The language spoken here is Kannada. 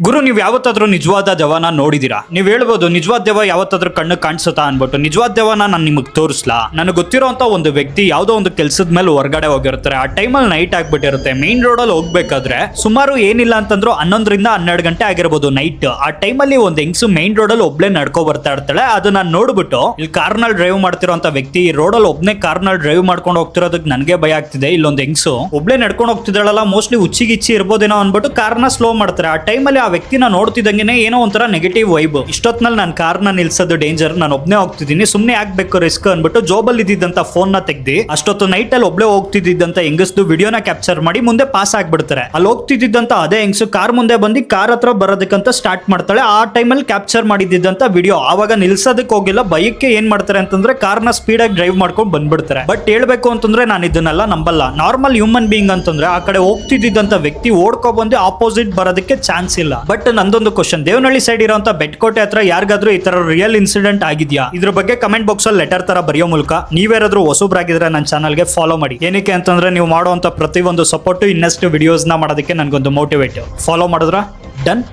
ಗುರು, ನೀವು ಯಾವತ್ತಾದ್ರೂ ನಿಜವಾದ ದೆವ್ವನ ನೋಡಿದೀರಾ? ನೀವು ಹೇಳ್ಬೋದು ನಿಜವಾದ ದೆವ್ವ ಯಾವತ್ತಾದ್ರೂ ಕಣ್ಣು ಕಾಣಿಸುತ್ತಾ ಅನ್ಬಿಟ್ಟು. ನಿಜವಾದ ದೆವ್ವನ ನಾನು ನಿಮಗೆ ತೋರಿಸ್ಲಾ. ನನಗೆ ಗೊತ್ತಿರೋಂತ ಒಂದು ವ್ಯಕ್ತಿ ಯಾವುದೋ ಒಂದು ಕೆಲಸದ ಮೇಲೆ ಹೊರಗಡೆ ಹೋಗಿರ್ತಾರೆ. ಆ ಟೈಮಲ್ಲಿ ನೈಟ್ ಆಗ್ಬಿಟ್ಟಿರುತ್ತೆ. ಮೇನ್ ರೋಡ್ ಅಲ್ಲಿ ಹೋಗ್ಬೇಕಾದ್ರೆ ಸುಮಾರು ಏನಿಲ್ಲ ಅಂತಂದ್ರು 11ರಿಂದ 12 ಗಂಟೆ ಆಗಿರ್ಬೋದು ನೈಟ್. ಆ ಟೈಮಲ್ಲಿ ಒಂದು ಹೆಂಗ್ಸು ಮೇನ್ ರೋಡ್ ಅಲ್ಲಿ ಒಬ್ಳೆ ನಡ್ಕೊ ಬರ್ತಾ ಇರ್ತಾಳೆ. ಅದನ್ನ ನೋಡ್ಬಿಟ್ಟು ಇಲ್ಲಿ ಕಾರ್ನಲ್ಲಿ ಡ್ರೈವ್ ಮಾಡ್ತಿರೋಂತ ವ್ಯಕ್ತಿ ರೋಡ್ ಅಲ್ಲಿ ಒಬ್ನೇ ಕಾರ್ನಲ್ಲಿ ಡ್ರೈವ್ ಮಾಡ್ಕೊಂಡು ಹೋಗ್ತಿರೋದಕ್ಕೆ ನನಗೆ ಭಯ ಆಗ್ತಿದೆ. ಇಲ್ಲೊಂದು ಹೆಂಗ್ಸು ಒಬ್ಳೆ ನಡ್ಕೊಂಡು ಹೋಗ್ತಿದ್ದಾಳಲ್ಲ, ಮೋಸ್ಟ್ಲಿ ಹುಚ್ಚಿಗಿಚ್ಚಿ ಇರ್ಬೋದೇನೋ ಅನ್ಬಿಟ್ಟು ಕಾರ್ನ ಸ್ಲೋ ಮಾಡ್ತಾರೆ. ಆ ಟೈಮಲ್ಲಿ ಆ ವ್ಯಕ್ತಿನ ನೋಡ್ತಿದ್ದಂಗೆ ಏನೋ ಒಂಥರ ನೆಗೆಟಿವ್ ವೈಬ್. ಇಷ್ಟೊತ್ನಲ್ಲಿ ನಾನು ಕಾರ್ನ ನಿಲ್ಸೋದು ಡೇಂಜರ್, ನಾನು ಒಬ್ನೇ ಹೋಗ್ತಿದ್ದೀನಿ, ಸುಮ್ನೆ ಆಗ್ಬೇಕು ರಿಸ್ಕ್ ಅನ್ಬಿಟ್ಟು ಜೋಬಲ್ಲಿ ಇದ್ದಿದ್ದಂತ ಫೋನ್ ನ ತೆಗ್ದಿ ಅಷ್ಟೊತ್ತು ನೈಟ್ ಅಲ್ಲಿ ಒಬ್ಳೆ ಹೋಗ್ತಿದ್ದಂತ ಹೆಂಗಸ್ದು ವಿಡಿಯೋನ ಕ್ಯಾಪ್ಚರ್ ಮಾಡಿ ಮುಂದೆ ಪಾಸ್ ಆಗ್ಬಿಡ್ತಾರೆ. ಅಲ್ಲಿ ಹೋಗ್ತಿದ್ದಂತ ಅದೇ ಹೆಂಗಸು ಕಾರ್ ಮುಂದೆ ಬಂದು ಕಾರ್ ಹತ್ರ ಬರೋದಕ್ಕಂತ ಸ್ಟಾರ್ಟ್ ಮಾಡ್ತಾಳೆ. ಆ ಟೈಮಲ್ಲಿ ಕ್ಯಾಪ್ಚರ್ ಮಾಡಿದ್ದಂತ ವಿಡಿಯೋ. ಆವಾಗ ನಿಲ್ಸೋದಕ್ಕೆ ಹೋಗಿಲ್ಲ, ಬೈಕ್ಗೆ ಏನ್ ಮಾಡ್ತಾರೆ ಅಂತಂದ್ರೆ ಕಾರ್ನ ಸ್ಪೀಡ್ ಆಗಿ ಡ್ರೈವ್ ಮಾಡ್ಕೊಂಡು ಬಂದ್ಬಿಡ್ತಾರೆ. ಬಟ್ ಹೇಳ್ಬೇಕು ಅಂತಂದ್ರೆ ನಾನು ಇದನ್ನೆಲ್ಲ ನಂಬಲ್ಲ. ನಾರ್ಮಲ್ ಹ್ಯೂಮನ್ ಬೀಯಿಂಗ್ ಅಂತಂದ್ರೆ ಆ ಕಡೆ ಹೋಗ್ತಿದ್ದಂತ ವ್ಯಕ್ತಿ ಓಡ್ಕೊ ಬಂದು ಆಪೋಸಿಟ್ ಬರೋದಕ್ಕೆ ಚಾನ್ಸ್ ಇಲ್ಲ. ಬಟ್ ನಂದೊಂದು ಕ್ವಶನ್, ದೇವನಹಳ್ಳಿ ಸೈಡ್ ಇರೋಂತ ಬೆಟ್ಕೋಟೆ ಹತ್ರ ಯಾರಿಗಾದ್ರೂ ಈ ತರ ರಿಯಲ್ ಇನ್ಸಿಡೆಂಟ್ ಆಗಿದ್ಯಾ? ಇದ್ರ ಬಗ್ಗೆ ಕಮೆಂಟ್ ಬಾಕ್ಸ್ ಅಲ್ಲಿ ಲೆಟರ್ ತರ ಬರೆಯೋ ಮೂಲಕ ನೀವ್ಯಾರಾದ್ರೂ ಹೊಸಬ್ರಾಗಿದ್ರೆ ನನ್ನ ಚಾನಲ್ಗೆ ಫಾಲೋ ಮಾಡಿ. ಏನಕ್ಕೆ ಅಂತಂದ್ರೆ ನೀವು ಮಾಡುವಂತ ಪ್ರತಿಯೊಂದು ಸಪೋರ್ಟ್ ಇನ್ನಷ್ಟು ವಿಡಿಯೋಸ್ ನ ಮಾಡೋದಕ್ಕೆ ನನ್ಗೊಂದು ಮೋಟಿವೇಟ್. ಫಾಲೋ ಮಾಡಿದ್ರ ಡನ್.